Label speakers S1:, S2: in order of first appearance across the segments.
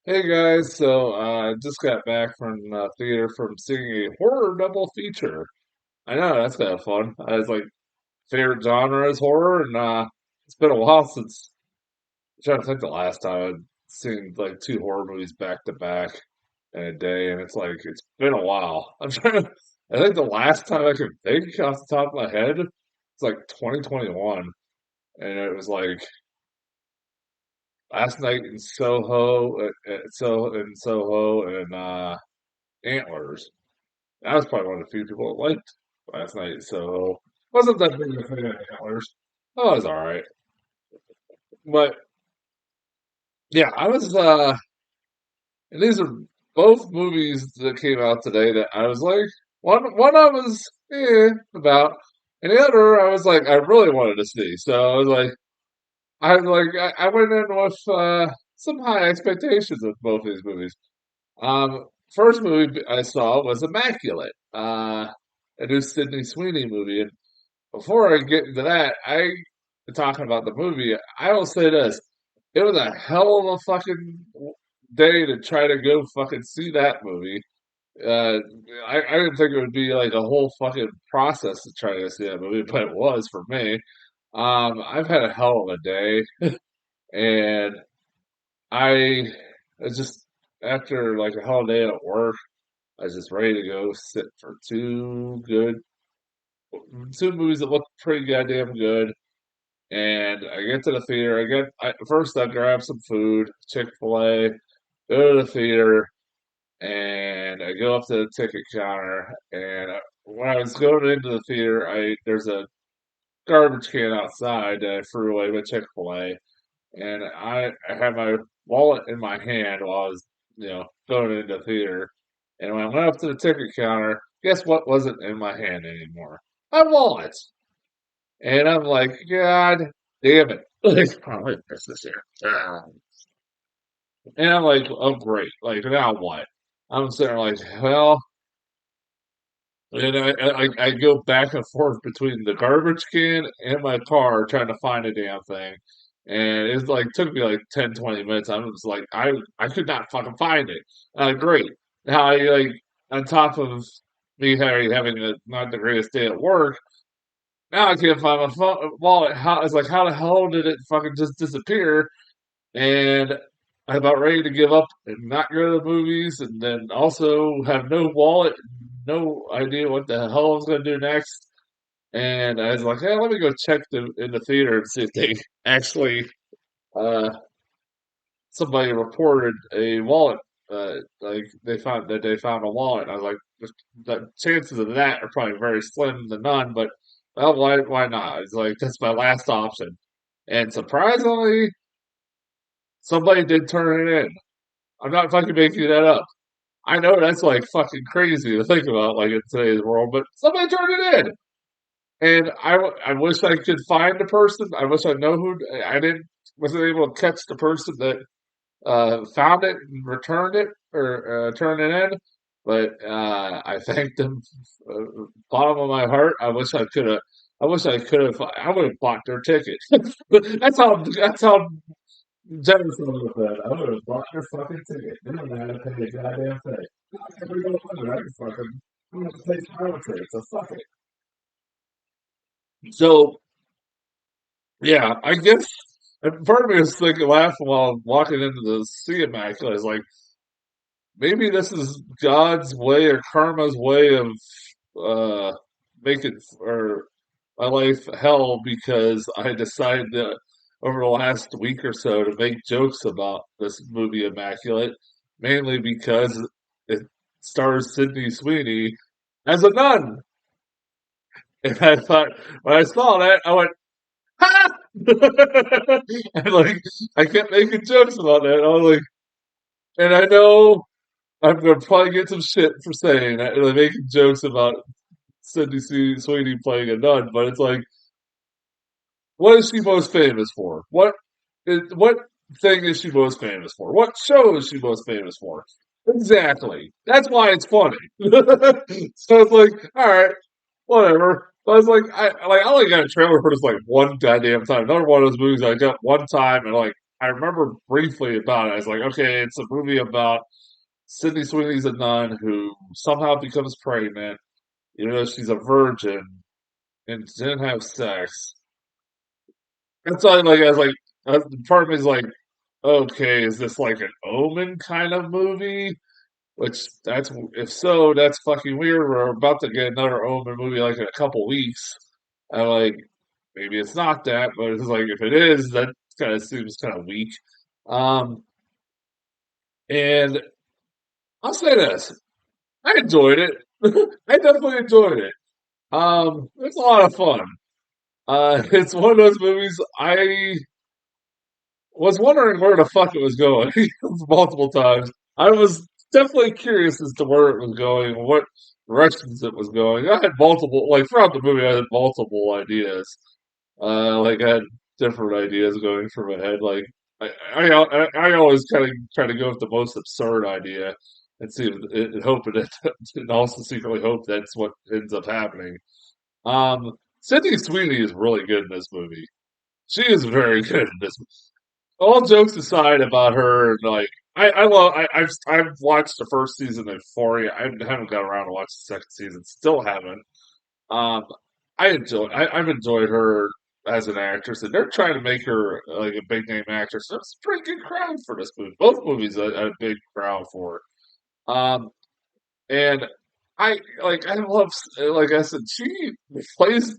S1: Hey guys, so I just got back from theater from seeing a horror double feature. I know that's kind of fun. I was like favorite genre is horror, and it's been a while since I'm trying to think the last time I'd seen like two horror movies back to back in a day, and it's been a while. I think the last time I could think off the top of my head, it's like 2021, and it was like last night in Soho, in Soho, and Antlers. I was probably one of the few people that liked last night, so wasn't that big of a fan of Antlers. Oh, it was all right, but yeah, I was. And these are both movies that came out today that I was like, one I was about, and the other I was like, I really wanted to see. So I went in with some high expectations of both these movies. First movie I saw was Immaculate, a new Sydney Sweeney movie, and before I get into that, I talking about the movie. I will say this: it was a hell of a fucking day to try to go fucking see that movie. Uh, I didn't think it would be like a whole fucking process to try to see that movie, but it was for me. I've had a hell of a day, and I was just after like a hell of a day at work, I was just ready to go sit for two movies that look pretty goddamn good. And I get to the theater. First I grab some food, Chick-fil-A, go to the theater, and I go up to the ticket counter. And when I was going into the theater, I there's a garbage can outside that I threw away with Chick-fil-A, and I had my wallet in my hand while I was going into the theater. And when I went up to the ticket counter, guess what wasn't in my hand anymore? My wallet. And I'm like, God damn it. Like, oh, wait, what's this here? And I'm like, oh, great. Like, now what? I'm sitting there like, well, and I go back and forth between the garbage can and my car trying to find a damn thing. And it's like, took me like 10, 20 minutes. I was like, I could not fucking find it. Great. Now, on top of me having not the greatest day at work, now I can't find my wallet. It's like, how the hell did it fucking just disappear? And I'm about ready to give up and not go to the movies, and then also have no wallet, no idea what the hell I was going to do next. And I was like, hey, let me go check in the theater and see if they actually uh, somebody reported a wallet. Like they found a wallet. I was like, the chances of that are probably very slim to none. But well, why not? It's like that's my last option. And surprisingly, somebody did turn it in. I'm not fucking making that up. I know that's like fucking crazy to think about, like in today's world, but somebody turned it in, and I wish I could find the person. I wish I know who. I didn't wasn't able to catch the person that found it and returned it or turned it in, but I thanked them bottom of my heart. I wish I could have. I wish I could have. I would have bought their ticket. That's how Jennifer would have said, I would have bought your fucking ticket. You don't have to pay a goddamn thing. Every little thing, I can fucking, I'm going to pay some arbitrary, so fuck it. So, yeah, I guess, and part of me was thinking, laughing while I'm walking into the sea immaculate, is like, maybe this is God's way or karma's way of uh, making or my life hell because I decided to, over the last week or so, to make jokes about this movie Immaculate, mainly because it stars Sydney Sweeney as a nun. And I thought, when I saw that, I went, ha! And like, I kept making jokes about that. I was like, and I know I'm going to probably get some shit for saying that, and like making jokes about Sweeney playing a nun, but it's like, what is she most famous for? What thing is she most famous for? What show is she most famous for? Exactly. That's why it's funny. So it's like, all right, whatever. But I was like, I only got a trailer for this like one goddamn time. Another one of those movies I got one time and like I remember briefly about it. I was like, okay, it's a movie about Sydney Sweeney's a nun who somehow becomes pregnant, even though she's a virgin and didn't have sex. That's why, like, I was like, part of me is like, okay, is this like an Omen kind of movie? Which that's if so, that's fucking weird. We're about to get another Omen movie like in a couple weeks. I like maybe it's not that, but it's like if it is, that kind of seems kind of weak. Um, and I'll say this: I enjoyed it. I definitely enjoyed it. It's a lot of fun. It's one of those movies I was wondering where the fuck it was going multiple times. I was definitely curious as to where it was going, what directions it was going. I had multiple, like throughout the movie, I had multiple ideas. Like I had different ideas going through my head. Like I always kind of try to go with the most absurd idea and see if and hope it, and also secretly hope that's what ends up happening. Sydney Sweeney is really good in this movie. She is very good in this. All jokes aside about her, like I love. I've watched the first season of Euphoria. I haven't got around to watch the second season. Still haven't. Um, I've enjoyed her as an actress, and they're trying to make her like a big name actress. So it's a pretty good crowd for this movie. Both movies a big crowd for. Um, and I love, like I said, she plays.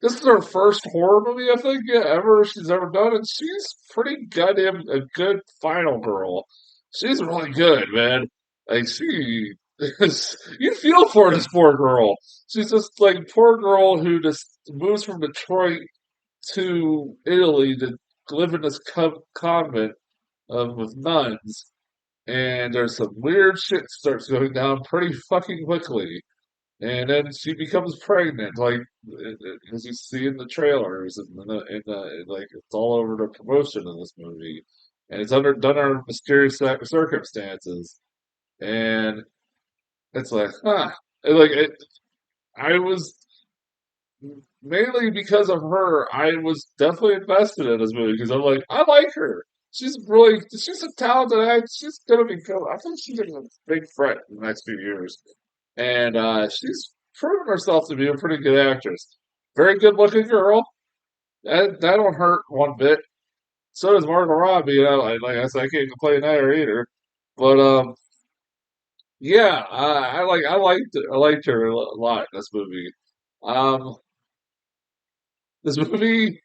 S1: This is her first horror movie I think ever she's ever done, and she's pretty goddamn a good final girl. She's really good, man. Like she, you feel for this poor girl. She's just like poor girl who just moves from Detroit to Italy to live in this convent with nuns, and there's some weird shit starts going down pretty fucking quickly. And then she becomes pregnant, like as you see in the trailers, and like it's all over the promotion of this movie, and it's done under mysterious circumstances, and it's like, huh, and, like I was mainly because of her, I was definitely invested in this movie because I'm like, I like her. She's a talented actress. She's gonna be cool. I think she's gonna be a big threat in the next few years. And she's proven herself to be a pretty good actress. Very good looking girl. That don't hurt one bit. So does Margot Robbie. You know, like I said, I can't complain there either. But yeah, I liked her a lot in this movie. Um, this movie.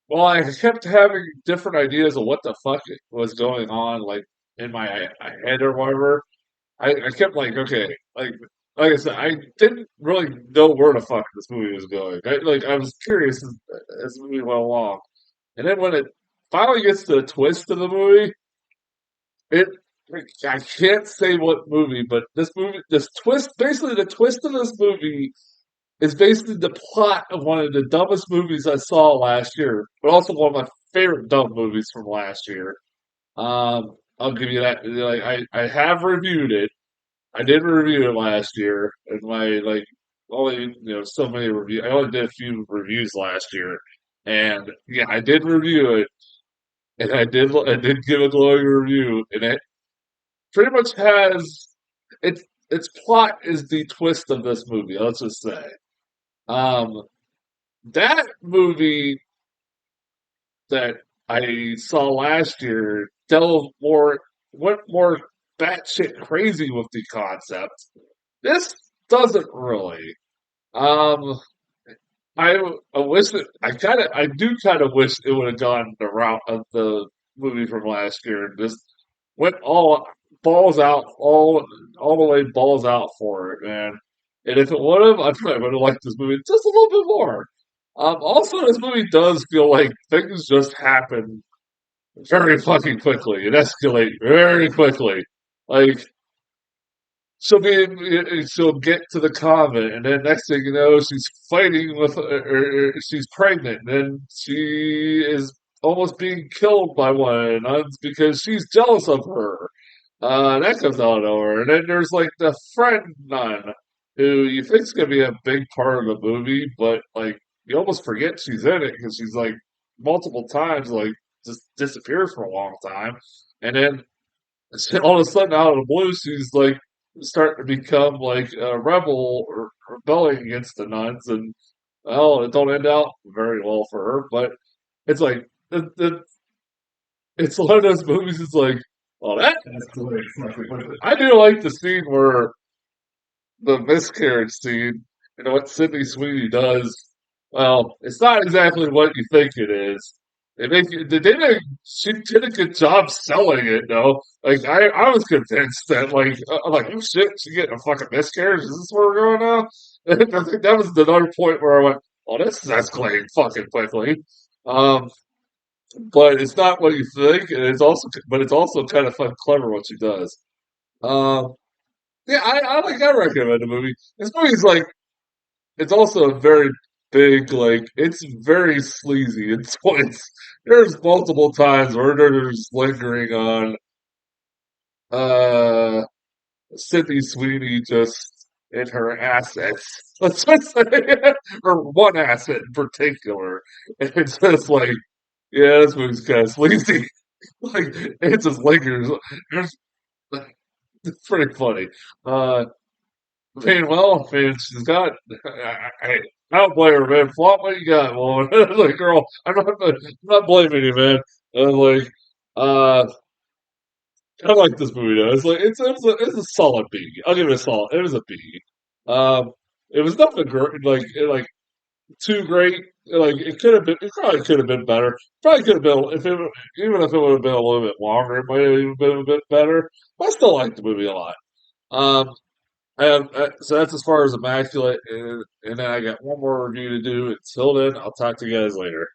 S1: Well, I kept having different ideas of what the fuck was going on, like in my head or whatever. I kept like, okay, like I said, I didn't really know where the fuck this movie was going. I was curious as the movie went along, and then when it finally gets to the twist of the movie, it I can't say what movie, but this twist, basically the twist of this movie is basically the plot of one of the dumbest movies I saw last year, but also one of my favorite dumb movies from last year. I'll give you that. Like I have reviewed it. I did review it last year, and my like only so many reviews. I only did a few reviews last year, and yeah, I did review it, and I did give a glowing review, and it pretty much has its plot is the twist of this movie. Let's just say, um, that movie that I saw last year delved more, went more batshit crazy with the concept. This doesn't really. Um, I wish I do kind of wish it would have gone the route of the movie from last year and just went all balls out, all the way balls out for it, man. And if it would have, I probably would have liked this movie just a little bit more. Also, this movie does feel like things just happen very fucking quickly and escalate very quickly. Like she'll get to the convent, and then next thing you know, she's fighting with, or she's pregnant, and then she is almost being killed by one of the nuns because she's jealous of her. That comes out of nowhere, and then there's like the friend nun who you think's gonna be a big part of the movie, but like you almost forget she's in it because she's like multiple times like just disappears for a long time, and then all of a sudden, out of the blue, she's like starting to become like a rebel or rebelling against the nuns, and well, it don't end out very well for her. But it's like it's one of those movies. It's like, well, that I do like the scene where the miscarriage scene and what Sydney Sweeney does. Well, it's not exactly what you think it is. They did she did a good job selling it though. Like I was convinced that I'm like, oh shit, she getting a fucking miscarriage. Is this where we're going now? And I think that was another point where I went, oh, this is escalating fucking quickly. Um, but it's not what you think, and but it's also kind of fun, clever what she does. Um, yeah, I recommend the movie. This movie's like it's also a very big, like it's very sleazy. It's there's multiple times where they're just lingering on uh Sydney Sweeney just in her assets. Let's just say or one asset in particular. And it's just like, yeah, this movie's kind of sleazy. Like it just lingers. There's, it's pretty funny. Uh Paying well, man, she's got. I don't blame her, man. Flop what you got, woman. Like, girl, I'm not blaming you, man. And like, uh, I like this movie though. It's like it's a solid B. I'll give it a solid. It was a B. Um, it was nothing great, like too great. Like it could have been. It probably could have been better. Probably could have been even if it would have been a little bit longer. It might have even been a bit better. I still like the movie a lot. Um, so that's as far as Immaculate, and then I got one more review to do. Until then, I'll talk to you guys later.